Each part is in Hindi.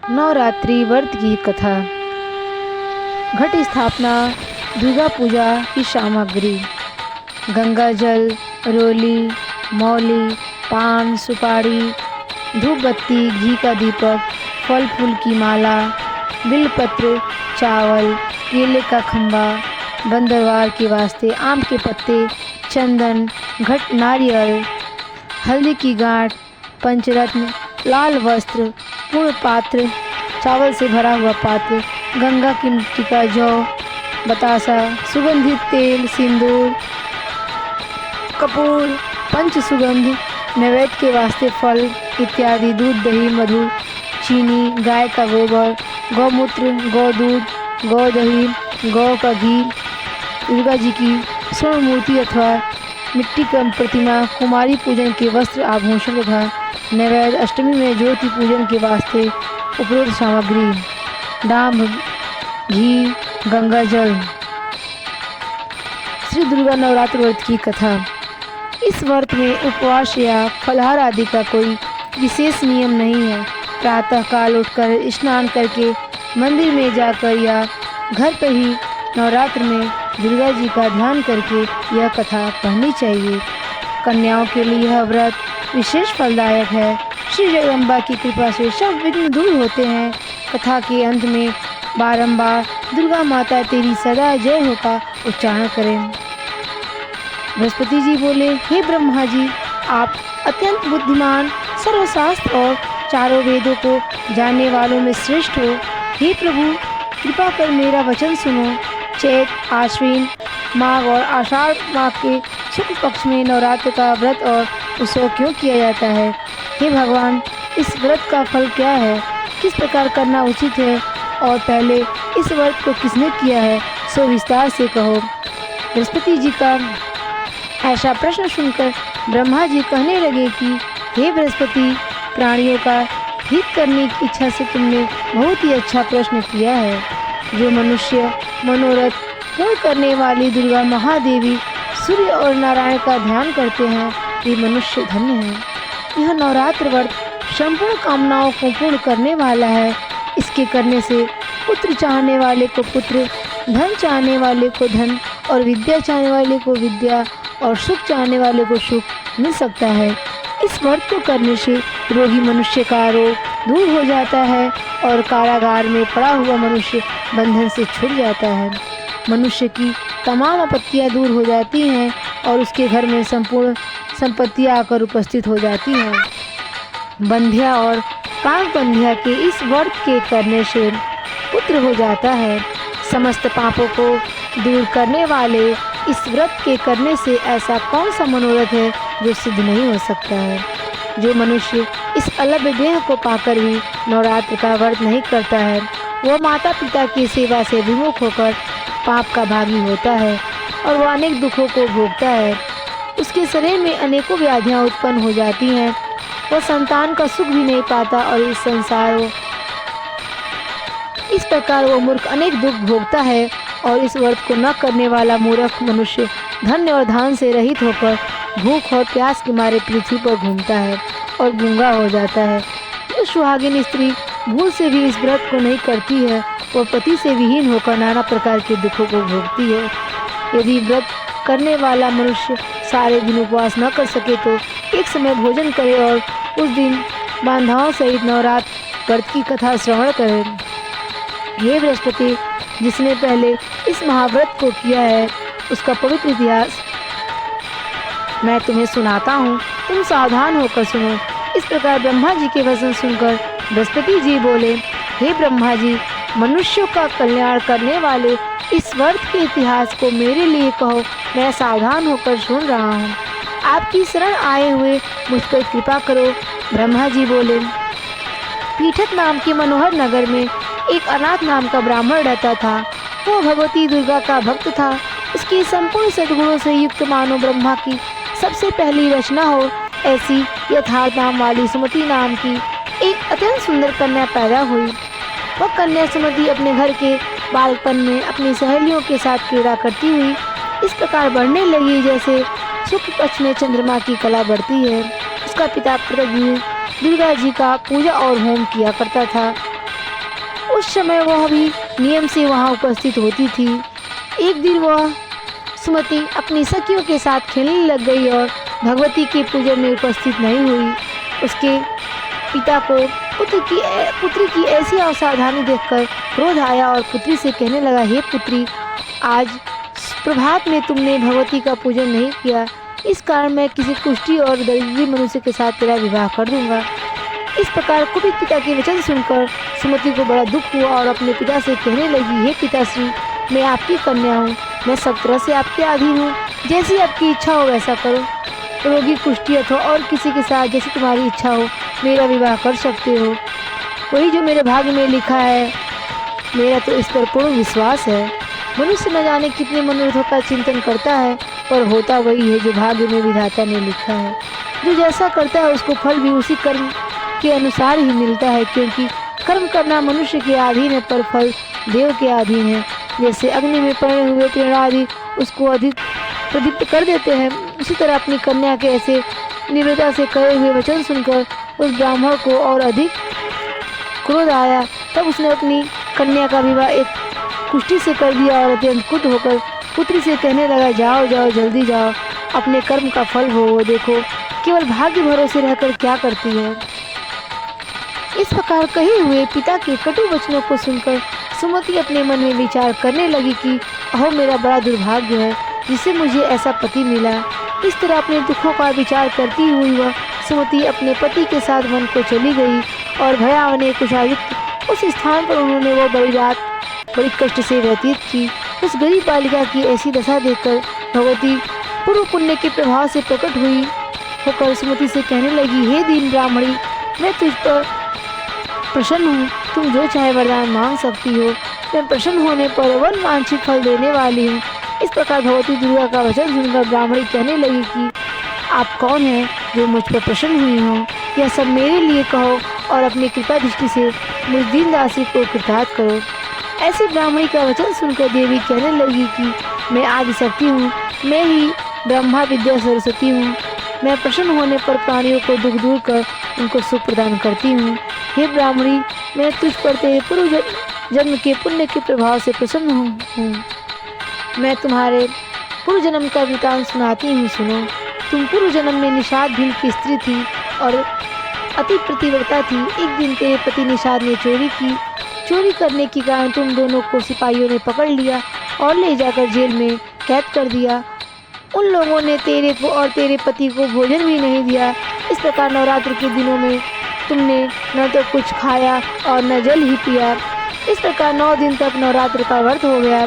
नवरात्रि व्रत की कथा। घट स्थापना, दुर्गा पूजा की सामग्री। गंगा जल, रोली, मौली, पान, सुपारी, धूप बत्ती, घी का दीपक, फल फूल की माला, बिलपत्र, चावल, केले का खम्बा, बंदरवार के वास्ते आम के पत्ते, चंदन, घट, नारियल, हल्दी की गांठ, पंचरत्न, लाल वस्त्र, पूर्ण पात्र, चावल से भरा हुआ पात्र, गंगा की मिट्टी का जौ, बतासा, सुगंधित तेल, सिंदूर, कपूर, पंच सुगंध, नैवेद्य के वास्ते फल इत्यादि, दूध, दही, मधु, चीनी, गाय का गोबर, गौमूत्र, गौ दूध, गौ दही, गौ का घी, दुर्गा जी की स्वर्ण मूर्ति अथवा मिट्टी का प्रतिमा, कुमारी पूजन के वस्त्र आभूषण तथा नैवेद्य, अष्टमी में ज्योति पूजन के वास्ते उपरोक्त सामग्री, डाम, घी, गंगा जल। श्री दुर्गा नवरात्र व्रत की कथा। इस व्रत में उपवास या फलाहार आदि का कोई विशेष नियम नहीं है। प्रातः काल उठकर स्नान करके मंदिर में जाकर या घर पर ही नवरात्र में दुर्गा जी का ध्यान करके यह कथा पढ़नी चाहिए। कन्याओं के लिए यह व्रत विशेष फलदायक है। श्री जगदम्बा की कृपा से सब विघ्न दूर होते हैं। कथा के अंत में बारंबार दुर्गा माता तेरी सदा जय हो का उच्चारण करें। बृहस्पति जी बोले, हे ब्रह्मा जी, आप अत्यंत बुद्धिमान, सर्वशास्त्र और चारों वेदों को जानने वालों में श्रेष्ठ हो। हे प्रभु, कृपा कर मेरा वचन सुनो। चैत, आश्विन माघ और आषाढ़ माह के शुक्ल पक्ष में नवरात्र का व्रत और उत्सव क्यों किया जाता है? हे भगवान, इस व्रत का फल क्या है? किस प्रकार करना उचित है? और पहले इस व्रत को किसने किया है, सो विस्तार से कहो। बृहस्पति जी का ऐसा प्रश्न सुनकर ब्रह्मा जी कहने लगे कि हे बृहस्पति, प्राणियों का हित करने की इच्छा से तुमने बहुत ही अच्छा प्रश्न किया है। जो मनुष्य मनोरथ पूर्ण करने वाली दुर्गा महादेवी सूर्य और नारायण का ध्यान करते हैं, वे मनुष्य धन्य हैं। यह नवरात्र व्रत संपूर्ण कामनाओं को पूर्ण करने वाला है। इसके करने से पुत्र चाहने वाले को पुत्र, धन चाहने वाले को धन और विद्या चाहने वाले को विद्या और सुख चाहने वाले को सुख मिल सकता है। इस व्रत को करने से रोगी मनुष्य का रोग दूर हो जाता है और कारागार में पड़ा हुआ मनुष्य बंधन से छूट जाता है। मनुष्य की तमाम आपत्तियां दूर हो जाती हैं और उसके घर में संपूर्ण संपत्तियां आकर उपस्थित हो जाती हैं। बंध्या और कामबंध्या के इस व्रत के करने से पुत्र हो जाता है। समस्त पापों को दूर करने वाले इस व्रत के करने से ऐसा कौन सा मनोरथ है जो सिद्ध नहीं हो सकता है? जो मनुष्य इस अलभ्य देह को पाकर भी नवरात्र का व्रत नहीं करता है, वह माता पिता की सेवा से विमुख होकर पाप का भागी होता है और वह अनेक दुखों को भोगता है। उसके शरीर में अनेकों व्याधियां उत्पन्न हो जाती हैं। वह संतान का सुख भी नहीं पाता और इस प्रकार वो मूर्ख अनेक दुख भोगता है। और इस व्रत को न करने वाला मूर्ख मनुष्य धन्य और धान से रहित होकर भूख और प्यास के मारे पृथ्वी पर घूमता है और गूंगा हो जाता है। जो सुहागिन स्त्री भूल से भी इस व्रत को नहीं करती है, वह पति से विहीन होकर नाना प्रकार के दुखों को भोगती है। यदि व्रत करने वाला मनुष्य सारे दिन उपवास न कर सके तो एक समय भोजन करे और उस दिन बांधाओं सहित नवरात्र व्रत की कथा श्रवण करे। हे बृहस्पति, जिसने पहले इस महाव्रत को किया है, उसका पवित्र इतिहास मैं तुम्हें सुनाता हूँ, तुम सावधान होकर सुनो। इस प्रकार ब्रह्मा जी के वचन सुनकर बृहस्पति जी बोले, हे ब्रह्मा जी, मनुष्यों का कल्याण करने वाले इस व्रत के इतिहास को मेरे लिए कहो, मैं सावधान होकर सुन रहा हूँ। आपकी शरण आए हुए मुझ पर कृपा करो। ब्रह्मा जी बोले, पीठक नाम के मनोहर नगर में एक अनाथ नाम का ब्राह्मण रहता था। वो भगवती दुर्गा का भक्त था। उसकी संपूर्ण सद्गुणों से युक्त मानो ब्रह्मा की सबसे पहली रचना हो ऐसी यथार्थ नाम वाली सुमति नाम की एक अत्यंत सुंदर कन्या पैदा हुई। वह कन्या सुमति अपने घर के बालपन में अपनी सहेलियों के साथ क्रीड़ा करती हुई इस प्रकार बढ़ने लगी जैसे शुक्ल पक्ष में चंद्रमा की कला बढ़ती है। उसका पिता प्रतिदिन दुर्गा जी का पूजा और होम किया करता था। उस समय वह भी नियम से वहाँ उपस्थित होती थी। एक दिन वह सुमति अपनी सखियों के साथ खेलने लग गई और भगवती के पूजन में उपस्थित नहीं हुई। उसके पिता को पुत्री की ऐसी असावधानी देखकर क्रोध आया और पुत्री से कहने लगा, हे पुत्री, आज प्रभात में तुमने भगवती का पूजन नहीं किया, इस कारण मैं किसी कुष्ठी और दरिद्री मनुष्य के साथ तेरा विवाह कर दूंगा। इस प्रकार कुपित पिता के वचन सुनकर सुमति को बड़ा दुख हुआ और अपने पिता से कहने लगी, हे पिताश्री, मैं आपकी कन्या हूँ, मैं सब तरह से आपके अधीन हूँ, जैसी आपकी इच्छा हो वैसा करो। रोगी, कुष्ठी अथवा और किसी के साथ जैसी तुम्हारी इच्छा हो मेरा विवाह कर सकते हो। वही जो मेरे भाग्य में लिखा है, मेरा तो इस पर पूर्ण विश्वास है। मनुष्य न जाने कितने मनोरथों का चिंतन करता है, पर होता वही है जो भाग्य में विधाता ने लिखा है। जो जैसा करता है उसको फल भी उसी कर्म के अनुसार ही मिलता है, क्योंकि कर्म करना मनुष्य के अधीन है पर फल देव के अधीन है। जैसे अग्नि में पड़े हुए पेड़ आदि उसको अधिक प्रदीप्त कर देते हैं, उसी तरह अपनी कन्या के ऐसे निर्दयता से कहे हुए वचन सुनकर उस ब्राह्मण को और अधिक क्रोध आया। तब उसने अपनी कन्या का विवाह एक कुष्ठी से कर दिया और अत्यंत क्रुद्ध होकर पुत्री से कहने लगा, जाओ जाओ, जल्दी जाओ, अपने कर्म का फल भोगो, देखो केवल भाग्य भरोसे रहकर क्या करती है। इस प्रकार कहे हुए पिता के कटु वचनों को सुनकर सुमति अपने मन में विचार करने लगी कि अहो, मेरा बड़ा दुर्भाग्य है जिससे मुझे ऐसा पति मिला। इस तरह अपने दुखों का विचार करती हुई वह सुमति अपने पति के साथ वन को चली गई और भयावह कुशायुक्त उस स्थान पर उन्होंने वो बड़ी रात बड़ी कष्ट से व्यतीत की। उस गरीब बालिका की ऐसी दशा देखकर भगवती पूर्व पुण्य के प्रभाव से प्रकट हुई होकर सुमति से कहने लगी, हे दीन ब्राह्मणी, मैं तुझ पर प्रसन्न हूँ, तुम जो चाहे वरदान मांग सकती हो, मैं प्रसन्न होने पर वन वांछित फल देने वाली हूँ। इस प्रकार भगवती दुर्गा का वचन सुनकर ब्राह्मणी कहने लगी कि आप कौन हैं जो मुझ पर प्रसन्न हुई हो, यह सब मेरे लिए कहो और अपनी कृपा दृष्टि से मुझ दीन दासी को कृतार्थ करो। ऐसी ब्राह्मणी का वचन सुनकर देवी कहने लगी कि मैं आदिशक्ति हूँ, मैं ही ब्रह्मा विद्या सरस्वती हूँ, मैं प्रसन्न होने पर प्राणियों को दुख दूर कर उनको सुख प्रदान करती हूँ। हे ब्राह्मणी, मैं तुझ पर तेरे पूर्व जन्म के पुण्य के प्रभाव से प्रसन्न हूँ। मैं तुम्हारे पूर्व जन्म का वृतांत सुनाती हूँ, सुनो। तुम पूर्व जन्म में निषाद भील की स्त्री थी और अति प्रतिव्रता थी। एक दिन तेरे पति निषाद ने चोरी की। चोरी करने के कारण तुम दोनों को सिपाहियों ने पकड़ लिया और ले जाकर जेल में कैद कर दिया। उन लोगों ने तेरे को और तेरे पति को भोजन भी नहीं दिया। इस प्रकार नवरात्र के दिनों में तुमने न तो कुछ खाया और न जल ही पिया। इस प्रकार 9 दिन तक नवरात्र का व्रत हो गया।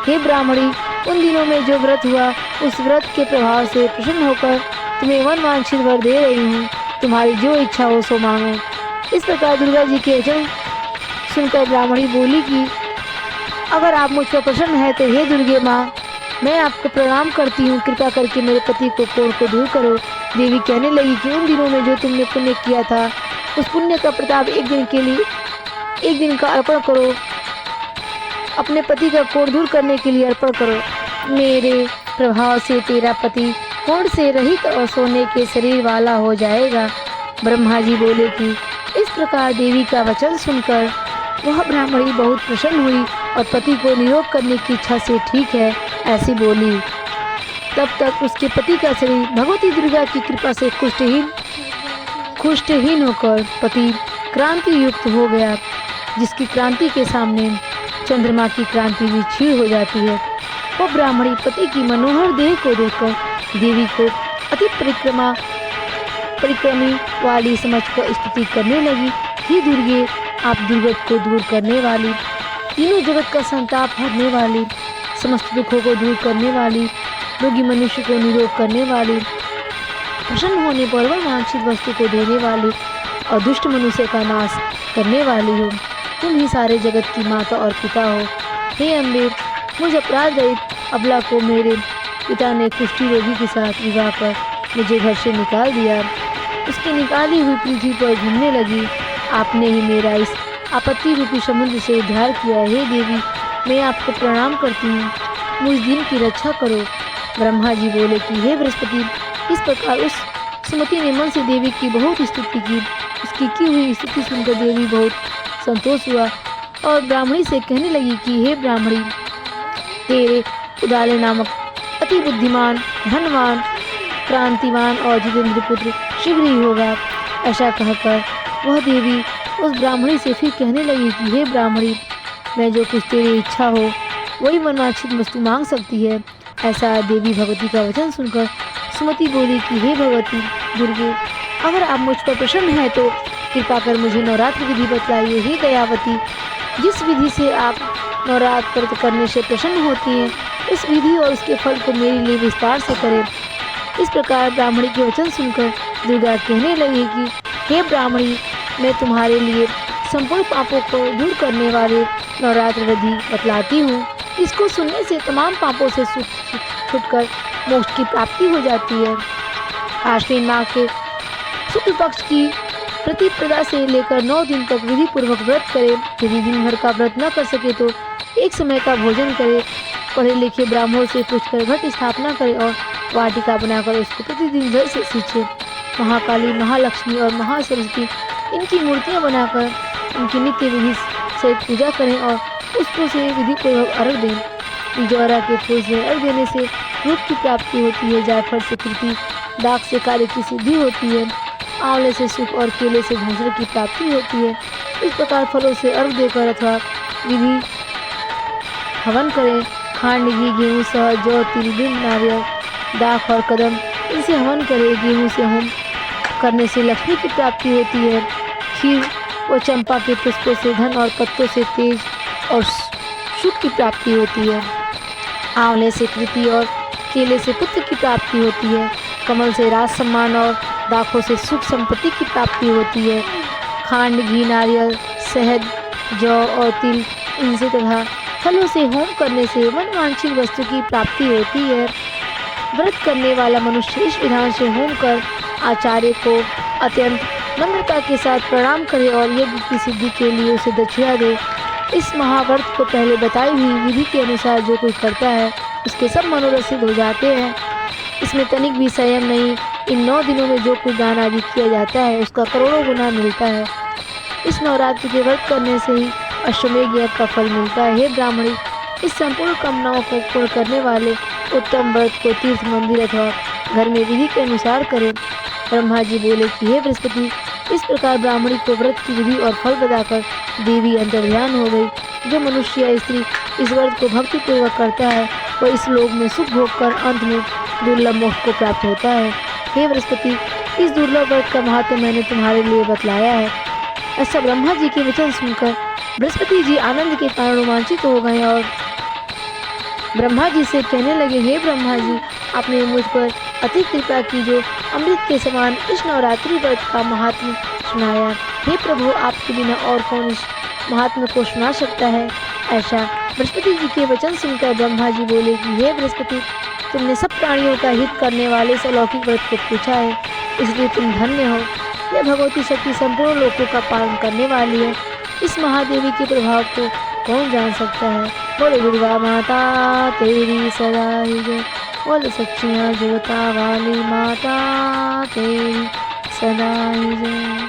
हे ब्राह्मणी, उन दिनों में जो व्रत हुआ उस व्रत के प्रभाव से प्रसन्न होकर तुम्हें वन वांछित वर दे रही हूँ, तुम्हारी जो इच्छा हो सो मांगो। इस प्रकार दुर्गा जी के वचन सुनकर ब्राह्मणी बोली कि अगर आप मुझ पर प्रसन्न है तो हे दुर्गे माँ, मैं आपको प्रणाम करती हूँ, कृपा करके मेरे पति को कोढ़ को दूर करो। देवी कहने लगी कि उन दिनों में जो तुमने पुण्य किया था उस पुण्य का प्रताप एक दिन का अर्पण करो, अपने पति का कोढ़ दूर करने के लिए अर्पण करो। मेरे प्रभाव से तेरा पति कोढ़ से रहित और सोने के शरीर वाला हो जाएगा। ब्रह्मा जी बोले कि इस प्रकार देवी का वचन सुनकर वह ब्राह्मणी बहुत प्रसन्न हुई और पति को निरोग करने की इच्छा से ठीक है ऐसी बोली। तब तक उसके पति का शरीर भगवती दुर्गा की कृपा से कुष्ठहीन होकर पति क्रांति युक्त हो गया, जिसकी क्रांति के सामने चंद्रमा की क्रांति भी क्षीण हो जाती है। वो ब्राह्मणी पति की मनोहर देह को देखकर देवी को अति परिक्रमी वाली समझकर स्तुति करने लगी। हे दुर्गे, आप दुर्गत को दूर करने वाली, तीनों जगत का संताप हरने वाली, समस्त दुखों को दूर करने वाली, रोगी मनुष्य को निरोग करने वाली, प्रसन्न होने पर वह वांछित वस्तु को देने वाली और दुष्ट मनुष्य का नाश करने वाली हो। तुम ही सारे जगत की माता और पिता हो। हे अम्बे, मुझ अपराध रहित अबला को मेरे पिता ने कुष्ठी रोगी के साथ विवाह कर मुझे घर से निकाल दिया। उसकी निकाली हुई पृथ्वी पर घूमने लगी। आपने ही मेरा इस आपत्ति रूपी समुद्र से उद्धार किया। हे देवी, मैं आपको प्रणाम करती हूँ, मुझ दिन की रक्षा करो। ब्रह्मा जी बोले कि हे बृहस्पति, इस प्रकार उस सुमति ने मन से देवी की बहुत स्तुति की। उसकी की हुई स्तुति सुनकर देवी बहुत संतोष हुआ और ब्राह्मणी से कहने लगी कि हे ब्राह्मणी, तेरे उदाले नामक अति बुद्धिमान, धनवान, क्रांतिवान और जितेंद्र पुत्र शीघ्र ही होगा। ऐसा कहकर वह देवी उस ब्राह्मणी से फिर कहने लगी कि हे ब्राह्मणी, मैं जो कुछ तेरी इच्छा हो वही मनवांछित वस्तु मांग सकती है। ऐसा देवी भगवती का वचन सुनकर सुमति बोली कि हे भगवती दुर्गे, अगर आप मुझ पर प्रसन्न हैं तो कृपा कर मुझे नवरात्र विधि बतलाइए। हे दयावती, जिस विधि से आप नवरात्र व्रत करने से प्रसन्न होती हैं, इस विधि और उसके फल को मेरे लिए विस्तार से करें। इस प्रकार ब्राह्मणी के वचन सुनकर दुर्गा कहने लगी कि हे ब्राह्मणी, मैं तुम्हारे लिए संपूर्ण पापों को दूर करने वाले नवरात्र विधि बतलाती हूँ। इसको सुनने से तमाम पापों से छुटकर मोक्ष की प्राप्ति हो जाती है। आश्विन माह के शुक्ल पक्ष की प्रतिपदा से लेकर 9 दिन तक विधि पूर्वक व्रत करे। यदि दिन भर का व्रत न कर सके तो एक समय का भोजन करे। पढ़े लिखे ब्राह्मणों से पूछकर घट स्थापना करे और वाटिका बनाकर उसको प्रतिदिन जल से सींचे। महाकाली, महालक्ष्मी और महासरस्वती इनकी मूर्तियां बनाकर उनकी नित्य विधि से पूजा करें और पुष्पों से विधि पूर्वक अर्घ दें। बिजौरा के फूल से अर्घ देने से रूप की प्राप्ति होती है। जायफल से कीर्ति, दाग से कार्य की सिद्धि होती है। आंवले से सुख और केले से घोंसले की प्राप्ति होती है। इस प्रकार फलों से अर्घ देकर अथवा विधि हवन करें। खांड, घी, गेहूँ, शहद, जौ, तिल, बिन, नारियल, दाख और कदम इनसे हवन करें। गेहूँ से होम करने से लक्ष्मी की प्राप्ति होती है। खीर व चंपा के पुष्पों से धन और पत्तों से तेज और सुख की प्राप्ति होती है। आंवले से कीर्ति और केले से पुत्र की प्राप्ति होती है। कमल से राज सम्मान और दाखों से सुख संपत्ति की प्राप्ति होती है। खांड, घी, नारियल, शहद, जौ और तिल इनसे तथा फलों से होम करने से मनवांछित वस्तु की प्राप्ति होती है। व्रत करने वाला मनुष्य इस विधान से होम कर आचार्य को अत्यंत नम्रता के साथ प्रणाम करे और यज्ञ की सिद्धि के लिए उसे दक्षिणा दे। इस महाव्रत को पहले बताई हुई विधि के अनुसार जो कोई करता है उसके सब मनोरथ सिद्ध हो जाते हैं। इसमें तनिक भी संयम नहीं। इन 9 दिनों में जो कुछ दान आदि किया जाता है उसका करोड़ों गुना मिलता है। इस नवरात्रि के व्रत करने से ही अश्वमेध यज्ञ का फल मिलता है। हे ब्राह्मणी, इस संपूर्ण कामनाओं को पूर्ण करने वाले उत्तम व्रत को तीर्थ, मंदिर अथवा घर में विधि के अनुसार करें। ब्रह्मा जी बोले कि हे बृहस्पति, इस प्रकार ब्राह्मणी को व्रत की विधि और फल बताकर देवी अंतर्ध्यान हो गई। जो मनुष्य या स्त्री इस व्रत को भक्ति पूर्वक करता है वह इस लोक में सुख भोग कर अंत में दुर्लभ मोक्ष को प्राप्त होता है। हे बृहस्पति, इस दुर्लभ व्रत का महत्व मैंने तुम्हारे लिए बतलाया है। ऐसा ब्रह्मा जी के वचन सुनकर बृहस्पति जी आनंद के कारण रोमांचित हो गए और ब्रह्मा जी से कहने लगे, हे ब्रह्मा जी, आपने मुझ पर अति कृपा की जो अमृत के समान इस नवरात्रि व्रत का महात्म्य सुनाया। हे प्रभु, आपके बिना और कौन इस महात्म्य को सुना सकता है। ऐसा बृहस्पति जी के वचन सुनकर ब्रह्मा जी बोले कि हे बृहस्पति, तुमने सब प्राणियों का हित करने वाले इस अलौकिक व्रत को पूछा है, इसलिए तुम धन्य हो। यह भगवती शक्ति संपूर्ण लोकों का पालन करने वाली है। इस महादेवी के प्रभाव को कौन जान सकता है। बोले दुर्गा माता तेरी सदा ही जय। बोले सच्चियाँ जोता वाली माता तेरी सदा ही जय।